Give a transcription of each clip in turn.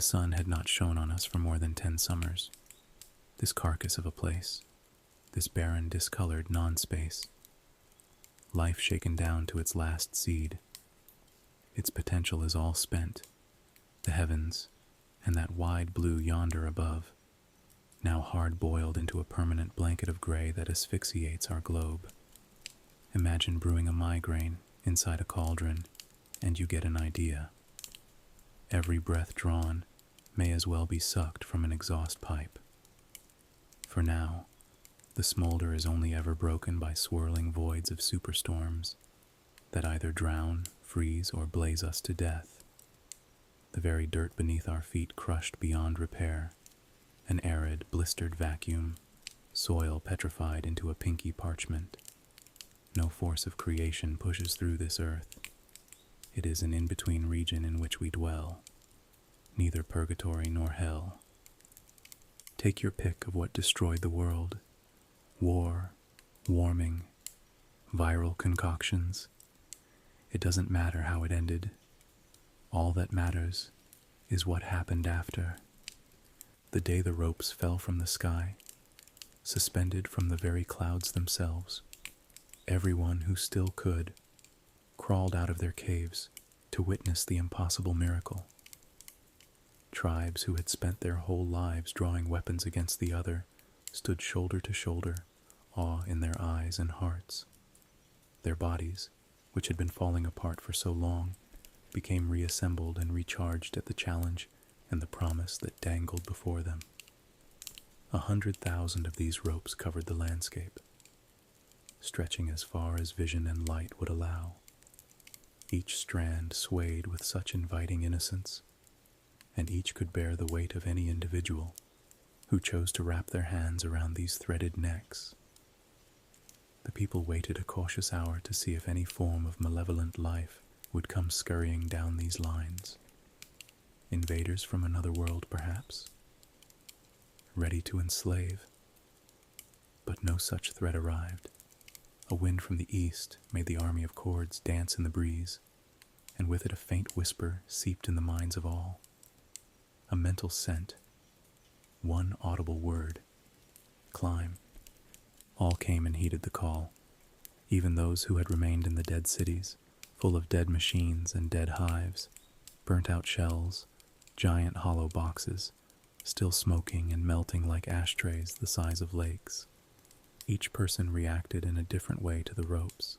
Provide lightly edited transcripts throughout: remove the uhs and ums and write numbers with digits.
sun had not shone on us for more than 10 summers. This carcass of a place, this barren, discolored non-space, life shaken down to its last seed. Its potential is all spent. The heavens, and that wide blue yonder above, now hard-boiled into a permanent blanket of gray that asphyxiates our globe. Imagine brewing a migraine inside a cauldron, and you get an idea. Every breath drawn may as well be sucked from an exhaust pipe. For now, the smolder is only ever broken by swirling voids of superstorms that either drown, freeze, or blaze us to death. The very dirt beneath our feet crushed beyond repair, an arid, blistered vacuum, soil petrified into a pinky parchment. No force of creation pushes through this earth. It is an in-between region in which we dwell, neither purgatory nor hell. Take your pick of what destroyed the world. War, warming, viral concoctions. It doesn't matter how it ended. All that matters is what happened after. The day the ropes fell from the sky, suspended from the very clouds themselves, everyone who still could crawled out of their caves to witness the impossible miracle. Tribes who had spent their whole lives drawing weapons against the other stood shoulder to shoulder, awe in their eyes and hearts. Their bodies, which had been falling apart for so long, became reassembled and recharged at the challenge and the promise that dangled before them. 100,000 of these ropes covered the landscape, stretching as far as vision and light would allow. Each strand swayed with such inviting innocence, and each could bear the weight of any individual who chose to wrap their hands around these threaded necks. The people waited a cautious hour to see if any form of malevolent life would come scurrying down these lines. Invaders from another world, perhaps, ready to enslave. But no such threat arrived. A wind from the east made the army of cords dance in the breeze, and with it a faint whisper seeped in the minds of all. A mental scent, one audible word: climb. All came and heeded the call, even those who had remained in the dead cities, full of dead machines and dead hives, burnt-out shells, giant hollow boxes, still smoking and melting like ashtrays the size of lakes. Each person reacted in a different way to the ropes.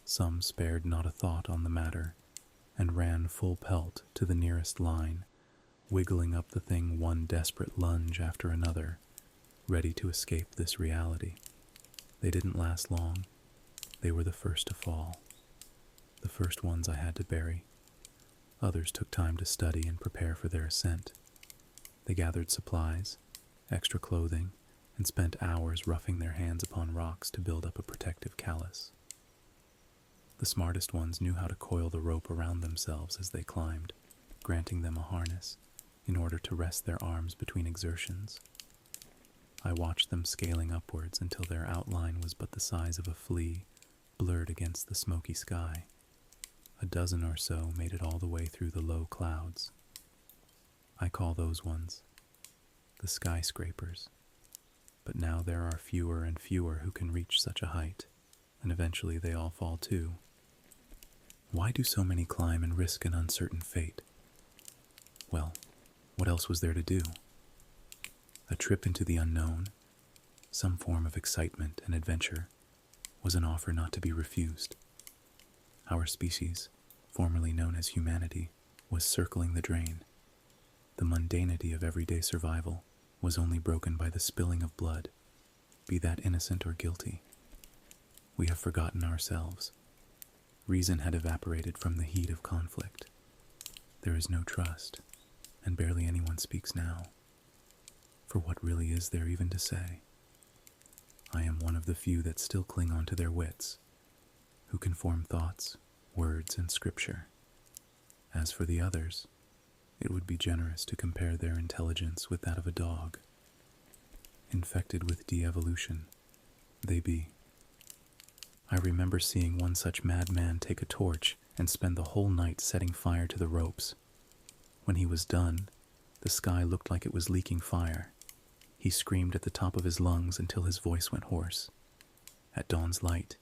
Some spared not a thought on the matter, and ran full pelt to the nearest line, wiggling up the thing one desperate lunge after another, ready to escape this reality. They didn't last long. They were the first to fall. The first ones I had to bury. Others took time to study and prepare for their ascent. They gathered supplies, extra clothing, and spent hours roughing their hands upon rocks to build up a protective callus. The smartest ones knew how to coil the rope around themselves as they climbed, granting them a harness in order to rest their arms between exertions. I watched them scaling upwards until their outline was but the size of a flea, blurred against the smoky sky. A dozen or so made it all the way through the low clouds. I call those ones the skyscrapers. But now there are fewer and fewer who can reach such a height, and eventually they all fall too. Why do so many climb and risk an uncertain fate? Well, what else was there to do? A trip into the unknown, some form of excitement and adventure, was an offer not to be refused. Our species, formerly known as humanity, was circling the drain. The mundanity of everyday survival was only broken by the spilling of blood, be that innocent or guilty. We have forgotten ourselves. Reason had evaporated from the heat of conflict. There is no trust, and barely anyone speaks now. For what really is there even to say? I am one of the few that still cling on to their wits, who can form thoughts, words, and scripture. As for the others, it would be generous to compare their intelligence with that of a dog. Infected with de-evolution, they be. I remember seeing one such madman take a torch and spend the whole night setting fire to the ropes. When he was done, The sky looked like it was leaking fire. He screamed at the top of his lungs until his voice went hoarse. At dawn's light,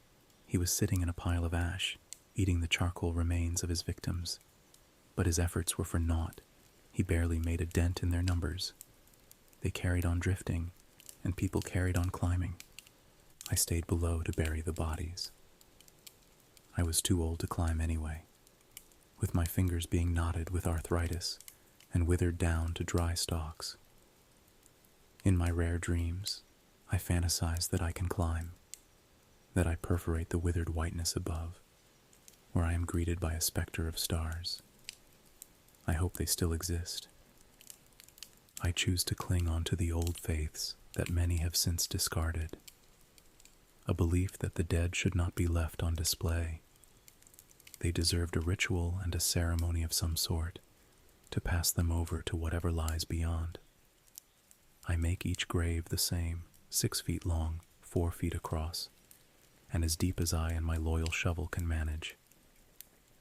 he was sitting in a pile of ash, eating the charcoal remains of his victims. But his efforts were for naught. He barely made a dent in their numbers. They carried on drifting, and people carried on climbing. I stayed below to bury the bodies. I was too old to climb anyway, with my fingers being knotted with arthritis and withered down to dry stalks. In my rare dreams, I fantasize that I can climb, that I perforate the withered whiteness above, where I am greeted by a specter of stars. I hope they still exist. I choose to cling on to the old faiths that many have since discarded, a belief that the dead should not be left on display. They deserved a ritual and a ceremony of some sort to pass them over to whatever lies beyond. I make each grave the same, 6 feet long, 4 feet across, and as deep as I and my loyal shovel can manage.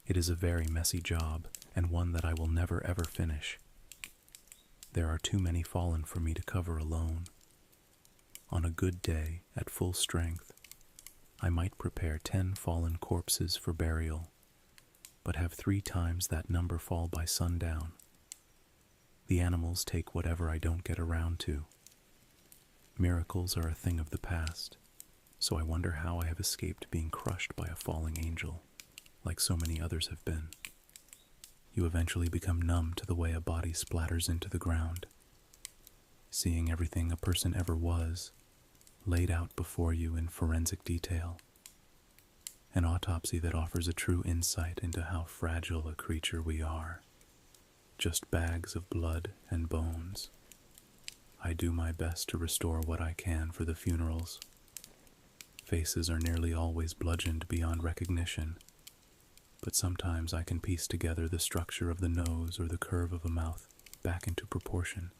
It is a very messy job, and one that I will never ever finish. There are too many fallen for me to cover alone. On a good day, at full strength, I might prepare 10 fallen corpses for burial, but have 3 times that number fall by sundown. The animals take whatever I don't get around to. Miracles are a thing of the past, so I wonder how I have escaped being crushed by a falling angel, like so many others have been. You eventually become numb to the way a body splatters into the ground, seeing everything a person ever was laid out before you in forensic detail. An autopsy that offers a true insight into how fragile a creature we are. Just bags of blood and bones. I do my best to restore what I can for the funerals. Faces are nearly always bludgeoned beyond recognition, but sometimes I can piece together the structure of the nose or the curve of a mouth back into proportion.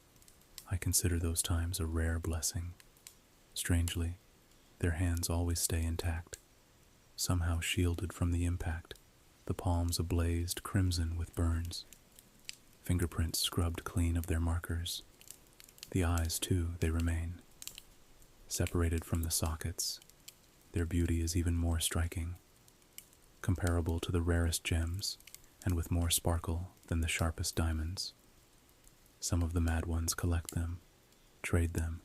I consider those times a rare blessing. Strangely, their hands always stay intact, somehow shielded from the impact, the palms ablazed crimson with burns, fingerprints scrubbed clean of their markers. The eyes, too, they remain. Separated from the sockets, their beauty is even more striking, comparable to the rarest gems, and with more sparkle than the sharpest diamonds. Some of the mad ones collect them, trade them,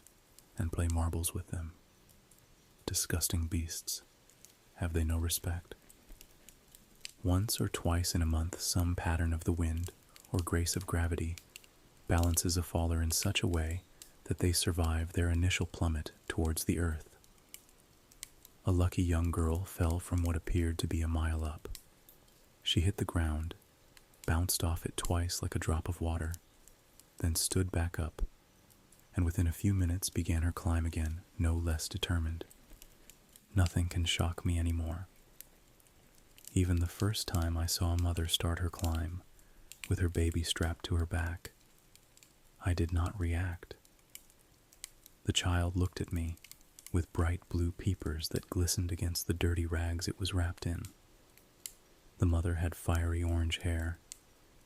and play marbles with them. Disgusting beasts. Have they no respect? Once or twice in a month, some pattern of the wind or grace of gravity balances a faller in such a way that they survive their initial plummet towards the earth. A lucky young girl fell from what appeared to be a mile up. She hit the ground, bounced off it twice like a drop of water, then stood back up, and within a few minutes began her climb again, no less determined. Nothing can shock me anymore. Even the first time I saw a mother start her climb, with her baby strapped to her back, I did not react. The child looked at me with bright blue peepers that glistened against the dirty rags it was wrapped in. The mother had fiery orange hair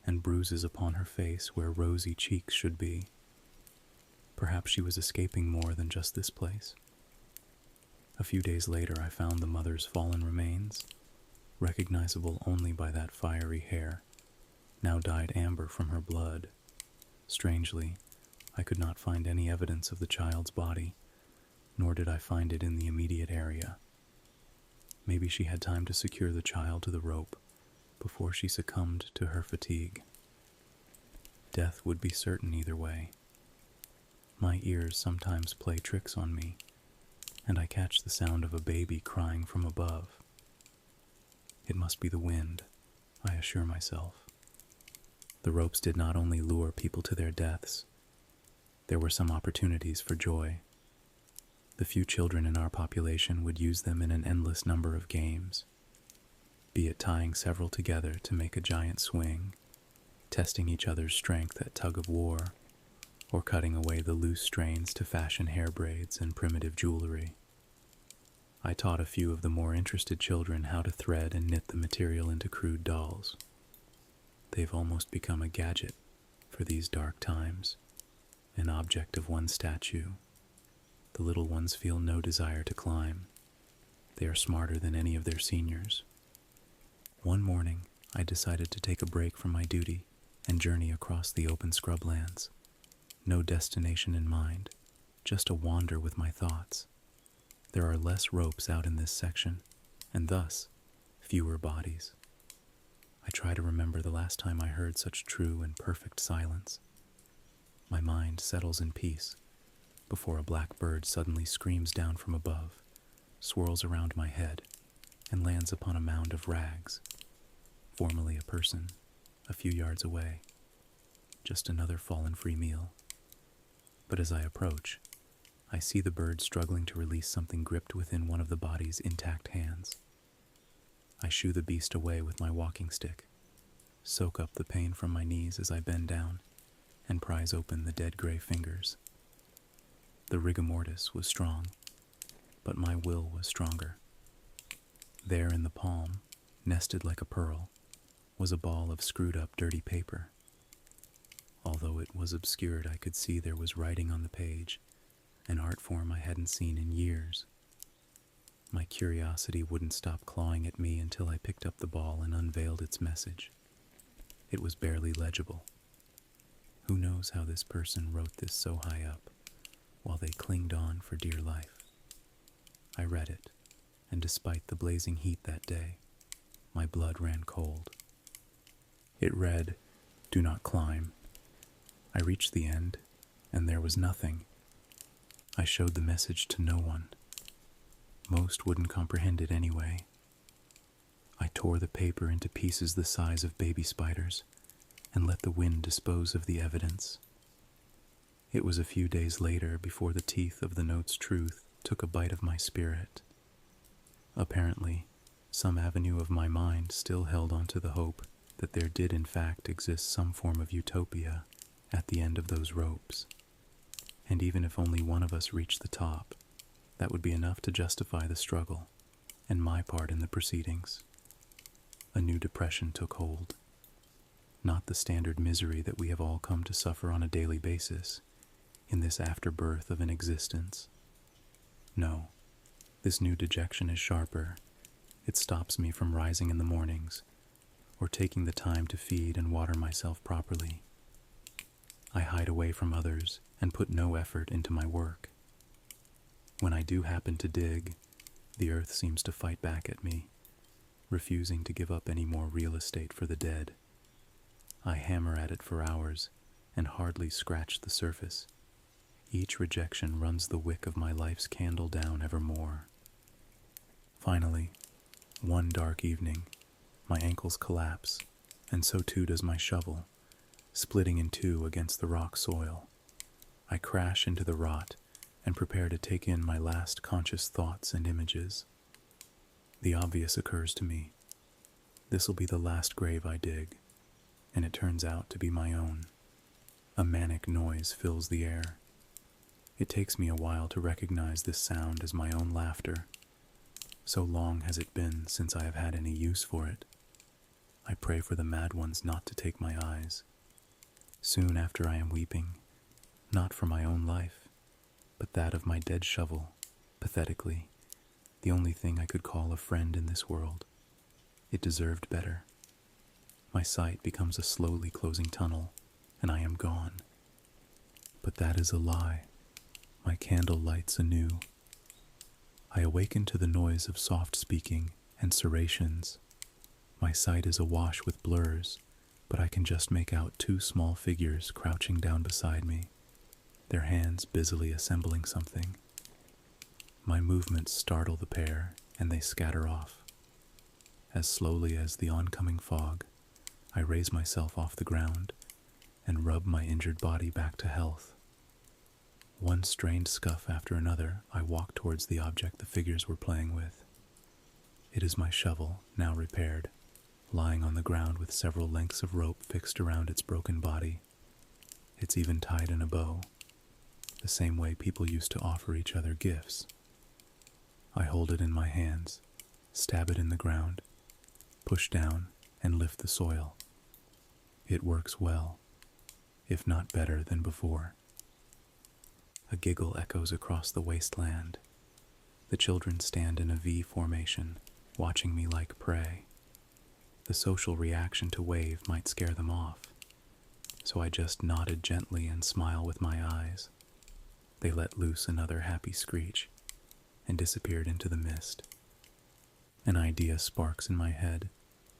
and bruises upon her face where rosy cheeks should be. Perhaps she was escaping more than just this place. A few days later, I found the mother's fallen remains, recognizable only by that fiery hair, now dyed amber from her blood. Strangely, I could not find any evidence of the child's body, nor did I find it in the immediate area. Maybe she had time to secure the child to the rope before she succumbed to her fatigue. Death would be certain either way. My ears sometimes play tricks on me, and I catch the sound of a baby crying from above. It must be the wind, I assure myself. The ropes did not only lure people to their deaths. There were some opportunities for joy. The few children in our population would use them in an endless number of games, be it tying several together to make a giant swing, testing each other's strength at tug-of-war, or cutting away the loose strains to fashion hair braids and primitive jewelry. I taught a few of the more interested children how to thread and knit the material into crude dolls. They've almost become a gadget, For these dark times, an object of one statue, the little ones feel no desire to climb. They are smarter than any of their seniors. One morning, I decided to take a break from my duty and journey across the open scrublands. No destination in mind, just a wander with my thoughts. There are less ropes out in this section, and thus, fewer bodies. I try to remember the last time I heard such true and perfect silence. My mind settles in peace before a black bird suddenly screams down from above, swirls around my head, and lands upon a mound of rags. Formerly a person, a few yards away. Just another fallen free meal. But as I approach, I see the bird struggling to release something gripped within one of the body's intact hands. I shoo the beast away with my walking stick, soak up the pain from my knees as I bend down, and prise open the dead gray fingers. The rigor mortis was strong, but my will was stronger. There in the palm, nested like a pearl, was a ball of screwed up dirty paper. Although it was obscured, I could see there was writing on the page, an art form I hadn't seen in years. My curiosity wouldn't stop clawing at me until I picked up the ball and unveiled its message. It was barely legible. Who knows how this person wrote this so high up, while they clinged on for dear life. I read it, and despite the blazing heat that day, my blood ran cold. It read, "Do not climb." I reached the end, and there was nothing. I showed the message to no one. Most wouldn't comprehend it anyway. I tore the paper into pieces the size of baby spiders and let the wind dispose of the evidence. It was a few days later before the teeth of the note's truth took a bite of my spirit. Apparently, some avenue of my mind still held on to the hope that there did in fact exist some form of utopia at the end of those ropes. And even if only one of us reached the top, that would be enough to justify the struggle and my part in the proceedings. A new depression took hold. Not the standard misery that we have all come to suffer on a daily basis in this afterbirth of an existence. No, this new dejection is sharper. It stops me from rising in the mornings or taking the time to feed and water myself properly. I hide away from others and put no effort into my work. When I do happen to dig, the earth seems to fight back at me, refusing to give up any more real estate for the dead. I hammer at it for hours and hardly scratch the surface. Each rejection runs the wick of my life's candle down ever more. Finally, one dark evening, my ankles collapse, and so too does my shovel, splitting in two against the rock soil. I crash into the rot and prepare to take in my last conscious thoughts and images. The obvious occurs to me. This'll be the last grave I dig, and it turns out to be my own. A manic noise fills the air. It takes me a while to recognize this sound as my own laughter. So long has it been since I have had any use for it. I pray for the mad ones not to take my eyes. Soon after I am weeping, not for my own life, but that of my dead shovel, pathetically, the only thing I could call a friend in this world. It deserved better. My sight becomes a slowly closing tunnel, and I am gone. But that is a lie. My candle lights anew. I awaken to the noise of soft speaking and serrations. My sight is awash with blurs, but I can just make out two small figures crouching down beside me, their hands busily assembling something. My movements startle the pair, and they scatter off. As slowly as the oncoming fog, I raise myself off the ground and rub my injured body back to health. One strained scuff after another, I walk towards the object the figures were playing with. It is my shovel, now repaired, lying on the ground with several lengths of rope fixed around its broken body. It's even tied in a bow, the same way people used to offer each other gifts. I hold it in my hands, stab it in the ground, push down, and lift the soil. It works well. if not better than before. A giggle echoes across the wasteland. The children stand in a V formation, watching me like prey. The social reaction to wave might scare them off, so I just nodded gently and smile with my eyes. They let loose another happy screech and disappeared into the mist. An idea sparks in my head,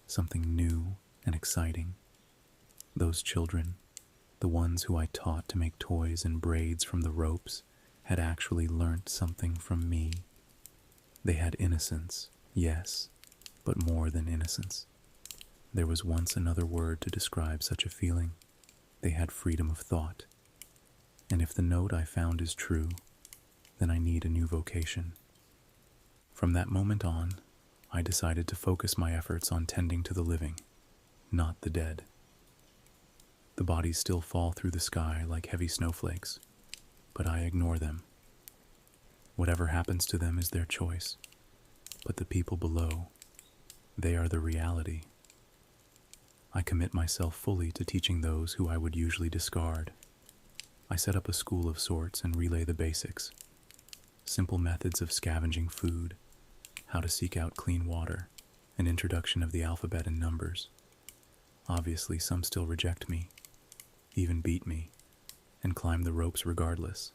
something new and exciting. Those children, the ones who I taught to make toys and braids from the ropes, had actually learnt something from me. They had innocence, yes, but more than innocence. There was once another word to describe such a feeling. They had freedom of thought. And if the note I found is true, then I need a new vocation. From that moment on, I decided to focus my efforts on tending to the living, not the dead. The bodies still fall through the sky like heavy snowflakes, but I ignore them. Whatever happens to them is their choice, but the people below, they are the reality. I commit myself fully to teaching those who I would usually discard. I set up a school of sorts and relay the basics. Simple methods of scavenging food, how to seek out clean water, an introduction of the alphabet and numbers. Obviously, some still reject me, even beat me, and climb the ropes regardless.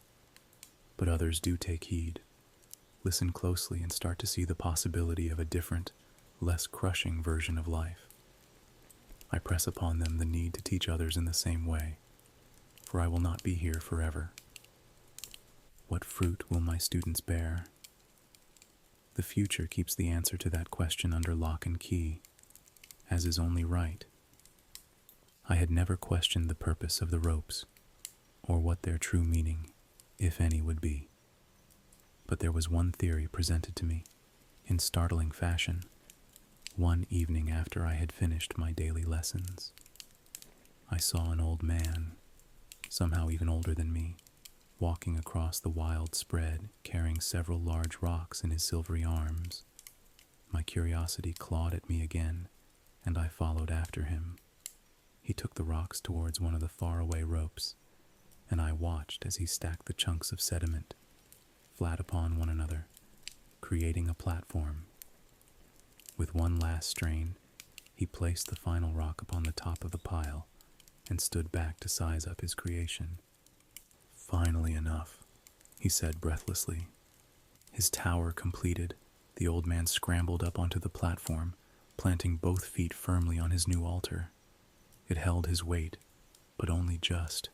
But others do take heed, listen closely, and start to see the possibility of a different, less crushing version of life. I press upon them the need to teach others in the same way, for I will not be here forever. What fruit will my students bear? The future keeps the answer to that question under lock and key, as is only right. I had never questioned the purpose of the ropes, or what their true meaning, if any, would be. But there was one theory presented to me, in startling fashion, one evening after I had finished my daily lessons. I saw an old man, somehow even older than me, walking across the wild spread, carrying several large rocks in his silvery arms. My curiosity clawed at me again, and I followed after him. He took the rocks towards one of the faraway ropes, and I watched as he stacked the chunks of sediment, flat upon one another, creating a platform. With one last strain, he placed the final rock upon the top of the pile and stood back to size up his creation. "Finally enough," he said breathlessly. His tower completed, the old man scrambled up onto the platform, planting both feet firmly on his new altar. It held his weight, but only just.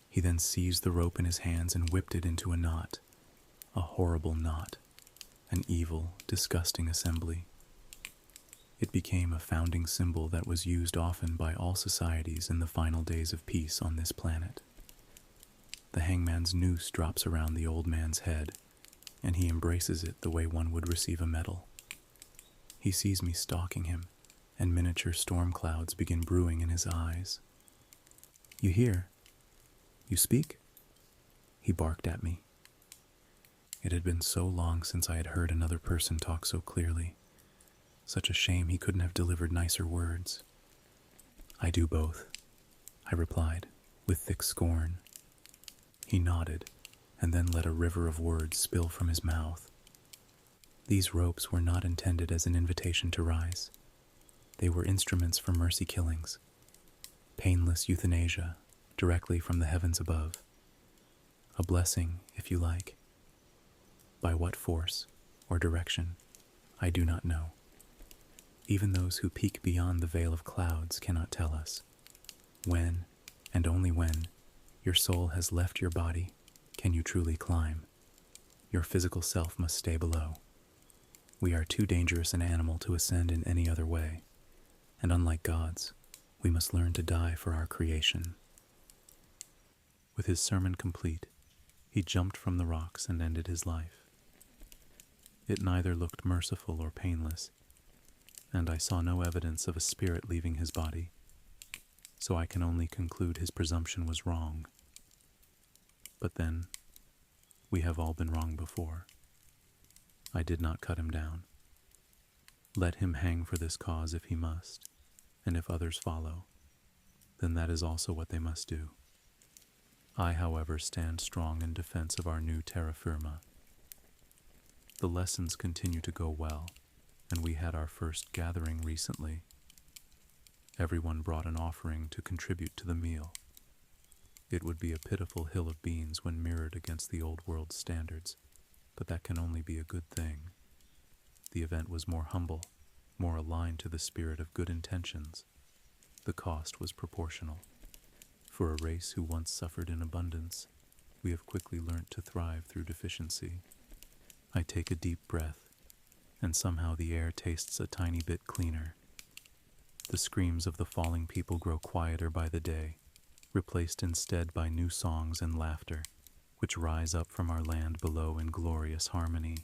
He then seized the rope in his hands and whipped it into a knot. A horrible knot. An evil, disgusting assembly. It became a founding symbol that was used often by all societies in the final days of peace on this planet. The hangman's noose drops around the old man's head, and he embraces it the way one would receive a medal. He sees me stalking him, and miniature storm clouds begin brewing in his eyes. "You hear? You speak?" he barked at me. It had been so long since I had heard another person talk so clearly. Such a shame he couldn't have delivered nicer words. "I do both," I replied, with thick scorn. He nodded, and then let a river of words spill from his mouth. These ropes were not intended as an invitation to rise. They were instruments for mercy killings, painless euthanasia, directly from the heavens above. A blessing, if you like. By what force or direction, I do not know. Even those who peek beyond the veil of clouds cannot tell us. When, and only when, your soul has left your body, can you truly climb. Your physical self must stay below. We are too dangerous an animal to ascend in any other way, and unlike gods, we must learn to die for our creation. With his sermon complete, he jumped from the rocks and ended his life. It neither looked merciful or painless, and I saw no evidence of a spirit leaving his body, so I can only conclude his presumption was wrong. But then, we have all been wrong before. I did not cut him down. Let him hang for this cause if he must, and if others follow, then that is also what they must do. I, however, stand strong in defense of our new terra firma. The lessons continue to go well, and we had our first gathering recently. Everyone brought an offering to contribute to the meal. It would be a pitiful hill of beans when mirrored against the old world standards, but that can only be a good thing. The event was more humble, more aligned to the spirit of good intentions. The cost was proportional. For a race who once suffered in abundance, we have quickly learnt to thrive through deficiency. I take a deep breath, and somehow the air tastes a tiny bit cleaner. The screams of the falling people grow quieter by the day, replaced instead by new songs and laughter, which rise up from our land below in glorious harmony.